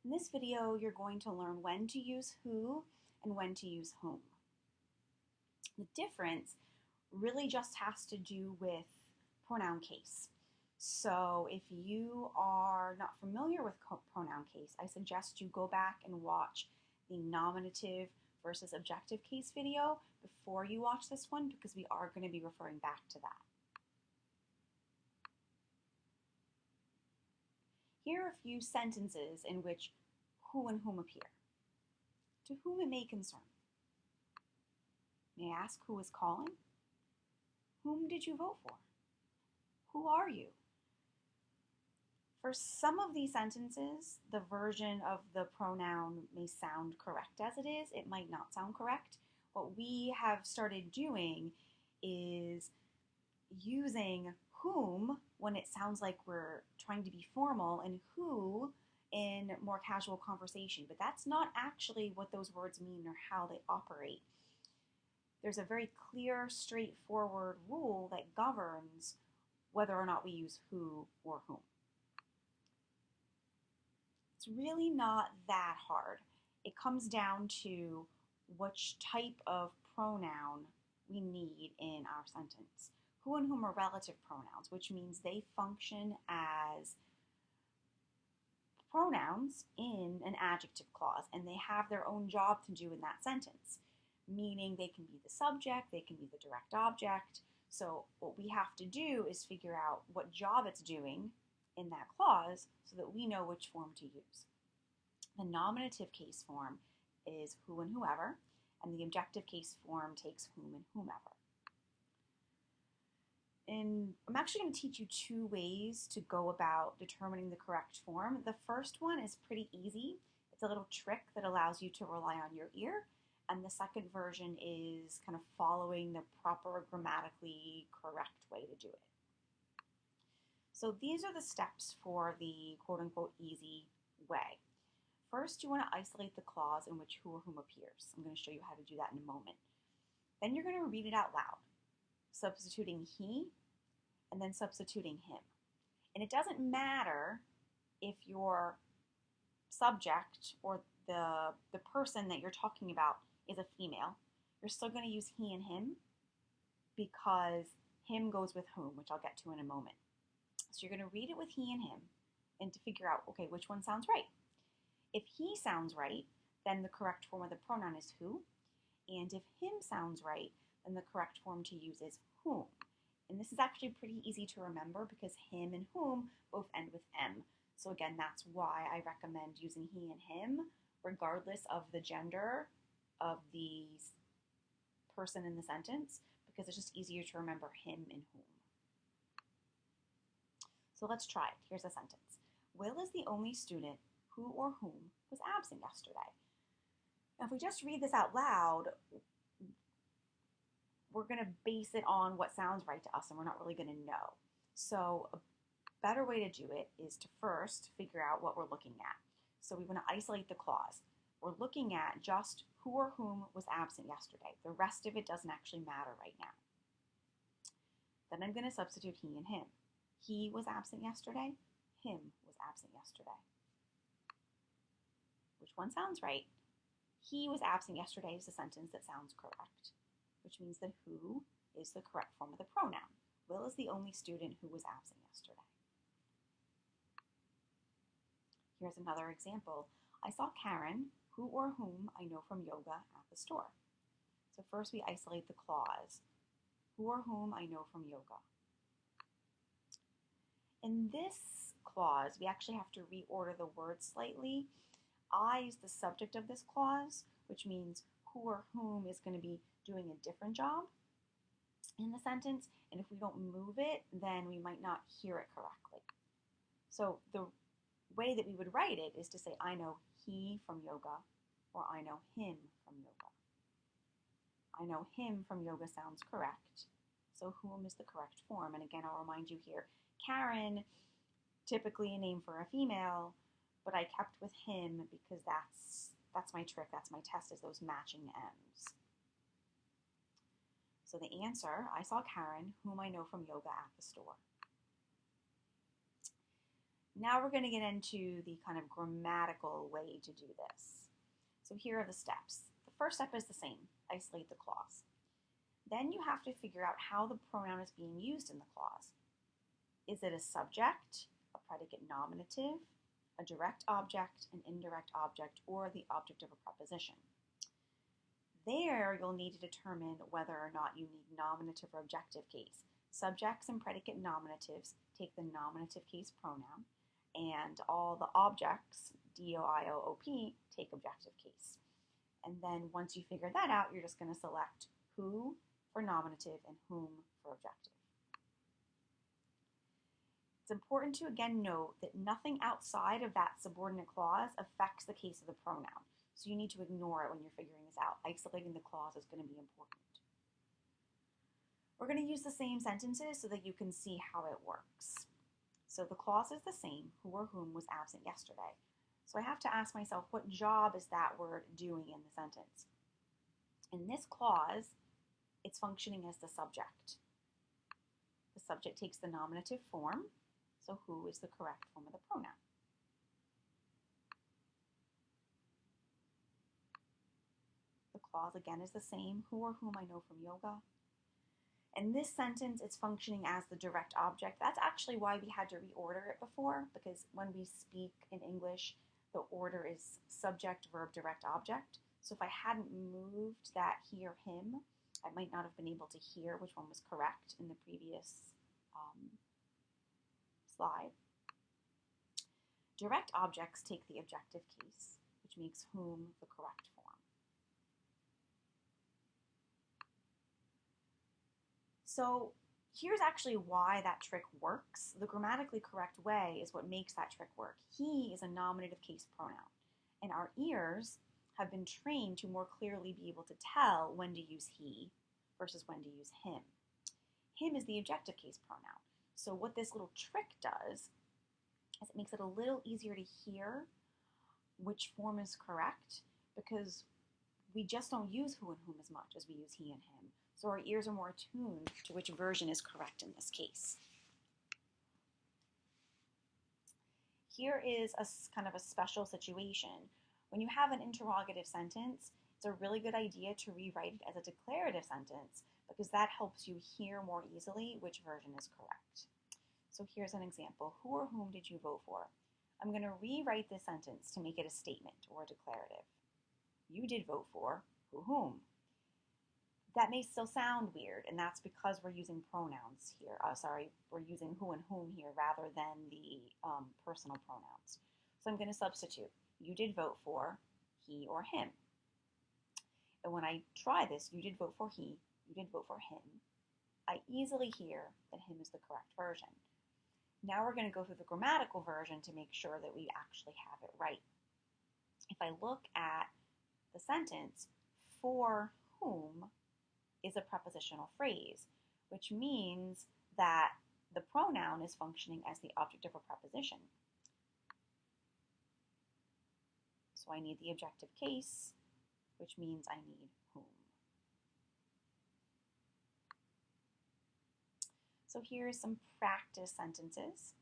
In this video, you're going to learn when to use who and when to use whom. The difference really just has to do with pronoun case. So if you are not familiar with pronoun case, I suggest you go back and watch the nominative versus objective case video before you watch this one, because we are going to be referring back to that. Here are a few sentences in which who and whom appear. To whom it may concern. May I ask who is calling? Whom did you vote for? Who are you? For some of these sentences, the version of the pronoun may sound correct as it is. It might not sound correct. What we have started doing is using whom when it sounds like we're trying to be formal, and who in more casual conversation. But that's not actually what those words mean or how they operate. There's a very clear, straightforward rule that governs whether or not we use who or whom. It's really not that hard. It comes down to which type of pronoun we need in our sentence. Who and whom are relative pronouns, which means they function as pronouns in an adjective clause, and they have their own job to do in that sentence, meaning they can be the subject, they can be the direct object. So what we have to do is figure out what job it's doing in that clause so that we know which form to use. The nominative case form is who and whoever, and the objective case form takes whom and whomever. And I'm actually going to teach you two ways to go about determining the correct form. The first one is pretty easy. It's a little trick that allows you to rely on your ear. And the second version is kind of following the proper grammatically correct way to do it. So these are the steps for the quote-unquote easy way. First, you want to isolate the clause in which who or whom appears. I'm going to show you how to do that in a moment. Then you're going to read it out loud, substituting he and then substituting him. And it doesn't matter if your subject or the person that you're talking about is a female. You're still going to use he and him because him goes with whom, which I'll get to in a moment. So you're going to read it with he and him and to figure out, okay, which one sounds right. If he sounds right, then the correct form of the pronoun is who. And if him sounds right, then the correct form to use is whom. And this is actually pretty easy to remember because him and whom both end with M. So again, that's why I recommend using he and him, regardless of the gender of the person in the sentence, because it's just easier to remember him and whom. So let's try it. Here's a sentence. Will is the only student who or whom was absent yesterday. Now, if we just read this out loud, we're going to base it on what sounds right to us, and we're not really going to know. So a better way to do it is to first figure out what we're looking at. So we want to isolate the clause. We're looking at just who or whom was absent yesterday. The rest of it doesn't actually matter right now. Then I'm going to substitute he and him. He was absent yesterday. Him was absent yesterday. Which one sounds right? He was absent yesterday is a sentence that sounds correct, which means that who is the correct form of the pronoun. Will is the only student who was absent yesterday. Here's another example. I saw Karen, who or whom I know from yoga, at the store. So first we isolate the clause, who or whom I know from yoga. In this clause, we actually have to reorder the words slightly. I use the subject of this clause, which means who or whom is going to be doing a different job in the sentence, and if we don't move it, then we might not hear it correctly. So the way that we would write it is to say, I know he from yoga, or I know him from yoga. I know him from yoga sounds correct, so whom is the correct form. And again, I'll remind you here, Karen, typically a name for a female, but I kept with him because that's my trick, that's my test, is those matching M's. So the answer, I saw Karen, whom I know from yoga, at the store. Now we're going to get into the kind of grammatical way to do this. So here are the steps. The first step is the same, isolate the clause. Then you have to figure out how the pronoun is being used in the clause. Is it a subject, a predicate nominative, a direct object, an indirect object, or the object of a preposition? There, you'll need to determine whether or not you need nominative or objective case. Subjects and predicate nominatives take the nominative case pronoun, and all the objects, D-O-I-O-O-P, take objective case. And then once you figure that out, you're just going to select who for nominative and whom for objective. It's important to again note that nothing outside of that subordinate clause affects the case of the pronoun. So you need to ignore it when you're figuring this out. Isolating the clause is going to be important. We're going to use the same sentences so that you can see how it works. So the clause is the same, who or whom was absent yesterday. So I have to ask myself, what job is that word doing in the sentence? In this clause, it's functioning as the subject. The subject takes the nominative form, so who is the correct form of the pronoun? The clause again is the same, who or whom I know from yoga. In this sentence, it's functioning as the direct object. That's actually why we had to reorder it before, because when we speak in English, the order is subject, verb, direct object. So if I hadn't moved that he or him, I might not have been able to hear which one was correct in the previous slide. Direct objects take the objective case, which makes whom the correct form. So here's actually why that trick works. The grammatically correct way is what makes that trick work. He is a nominative case pronoun, and our ears have been trained to more clearly be able to tell when to use he versus when to use him. Him is the objective case pronoun. So what this little trick does is it makes it a little easier to hear which form is correct, because we just don't use who and whom as much as we use he and him. So our ears are more attuned to which version is correct in this case. Here is a kind of a special situation. When you have an interrogative sentence, it's a really good idea to rewrite it as a declarative sentence, because that helps you hear more easily which version is correct. So here's an example. Who or whom did you vote for? I'm going to rewrite this sentence to make it a statement or a declarative. You did vote for whom? That may still sound weird, and that's because we're using pronouns here. We're using who and whom here rather than the personal pronouns. So I'm going to substitute. You did vote for he or him. And when I try this, you did vote for he, you did vote for him, I easily hear that him is the correct version. Now we're going to go through the grammatical version to make sure that we actually have it right. If I look at the sentence, for whom is a prepositional phrase, which means that the pronoun is functioning as the object of a preposition. So I need the objective case, which means I need whom. So here's some practice sentences.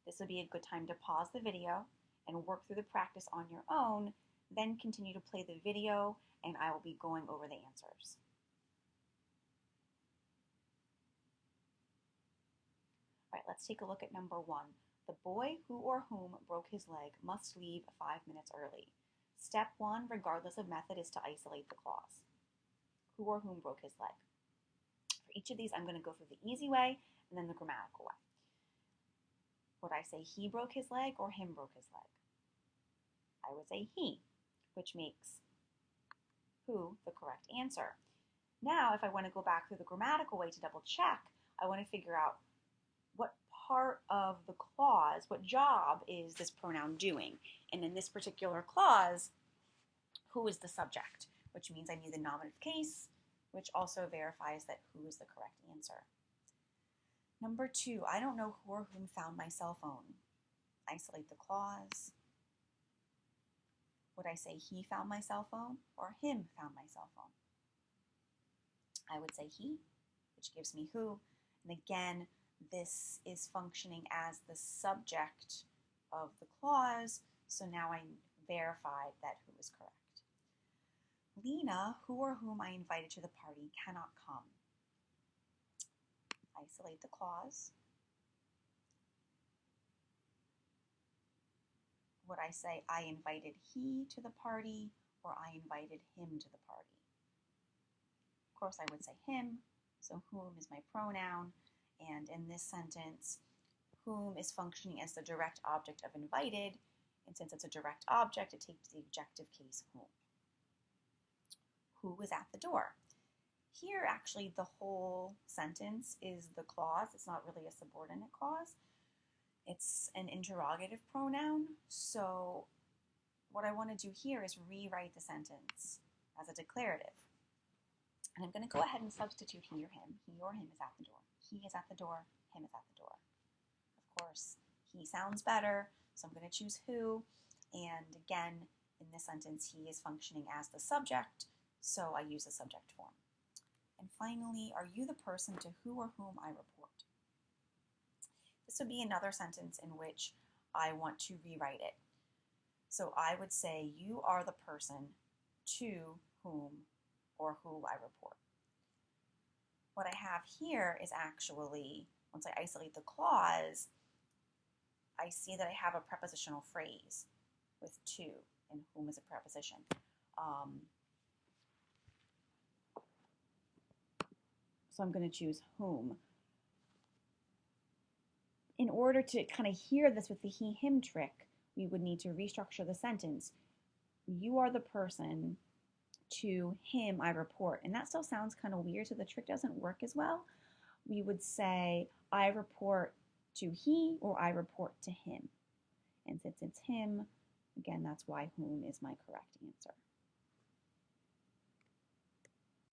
This would be a good time to pause the video and work through the practice on your own, then continue to play the video, and I will be going over the answers. All right, let's take a look at number 1. The boy who or whom broke his leg must leave 5 minutes early. Step 1, regardless of method, is to isolate the clause. Who or whom broke his leg? For each of these, I'm going to go through the easy way and then the grammatical way. Would I say he broke his leg or him broke his leg? I would say he, which makes who the correct answer. Now, if I want to go back through the grammatical way to double check, I want to figure out what part of the clause, what job is this pronoun doing? And in this particular clause, who is the subject, which means I need the nominative case, which also verifies that who is the correct answer. Number 2, I don't know who or whom found my cell phone. Isolate the clause. Would I say he found my cell phone or him found my cell phone? I would say he, which gives me who. And again, this is functioning as the subject of the clause, so now I verified that who is correct. Lena, who or whom I invited to the party, cannot come. Isolate the clause. Would I say I invited he to the party or I invited him to the party? Of course, I would say him, so whom is my pronoun, and in this sentence, whom is functioning as the direct object of invited, and since it's a direct object, it takes the objective case whom. Who was at the door? Here, actually, the whole sentence is the clause. It's not really a subordinate clause. It's an interrogative pronoun, so what I want to do here is rewrite the sentence as a declarative. And I'm going to go ahead and substitute he or him. He or him is at the door. He is at the door. Him is at the door. Of course, he sounds better, so I'm going to choose who. And again, in this sentence, he is functioning as the subject, so I use the subject form. And finally, are you the person to who or whom I report? This would be another sentence in which I want to rewrite it. So I would say you are the person to whom or who I report. What I have here is actually, once I isolate the clause, I see that I have a prepositional phrase with to, and whom is a preposition. So I'm going to choose whom. In order to kind of hear this with the he, him trick, we would need to restructure the sentence. You are the person to him I report. And that still sounds kind of weird, so the trick doesn't work as well. We would say I report to he or I report to him. And since it's him, again, that's why whom is my correct answer.